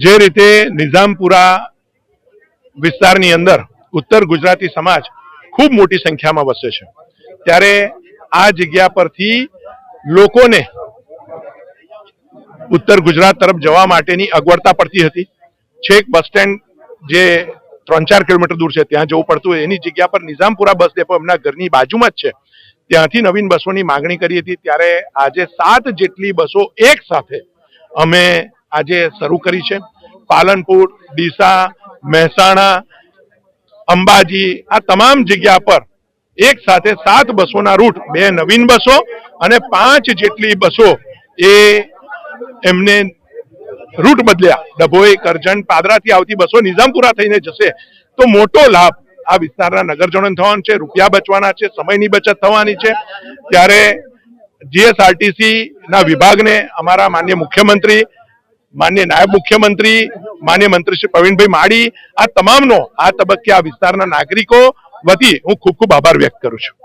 જે રીતે નિઝામપુરા વિસ્તારની અંદર ઉત્તર ગુજરાતી સમાજ ખૂબ મોટી સંખ્યામાં વસે છે, ત્યારે આ જગ્યા પરથી લોકોને ઉત્તર ગુજરાત તરફ જવા માટેની અગવડતા પડતી હતી. છેક બસ સ્ટેન્ડ જે 3-4 કિલોમીટર દૂર છે ત્યાં જવું પડતું, એની જગ્યા પર નિઝામપુરા બસ ડેપો એમના ઘરની બાજુમાં જ છે, ત્યાંથી નવીન બસોની માંગણી કરી હતી. ત્યારે આજે 7 જેટલી બસો એક સાથે અમે આજે શરૂ કરી છે. પાલનપુર, ડીસા, મહેસાણા, અંબાજી આ તમામ જગ્યા પર એક સાથે 7 બસોના રૂટ, 2 નવીન બસો અને 5 જેટલી બસો એ એમને રૂટ બદલ્યા. ડભોઈ, કરજણ, પાદરાથી આવતી બસો નિઝામપુરા થઈને જશે તો મોટો લાભ આ વિસ્તારના નગરજનોને થવાનો છે, રૂપિયા બચવાના છે, સમયની બચત થવાની છે. ત્યારે જીએસઆરટીસી ના વિભાગને અમારા માનનીય મુખ્યમંત્રી, માનનીય નાયબ મુખ્યમંત્રી, માનનીય મંત્રી શ્રી પ્રવીણભાઈ માળી આ તમામનો આ તબક્કે આ વિસ્તારના નાગરિકો વતી હું ખૂબ ખૂબ આભાર વ્યક્ત કરું છું.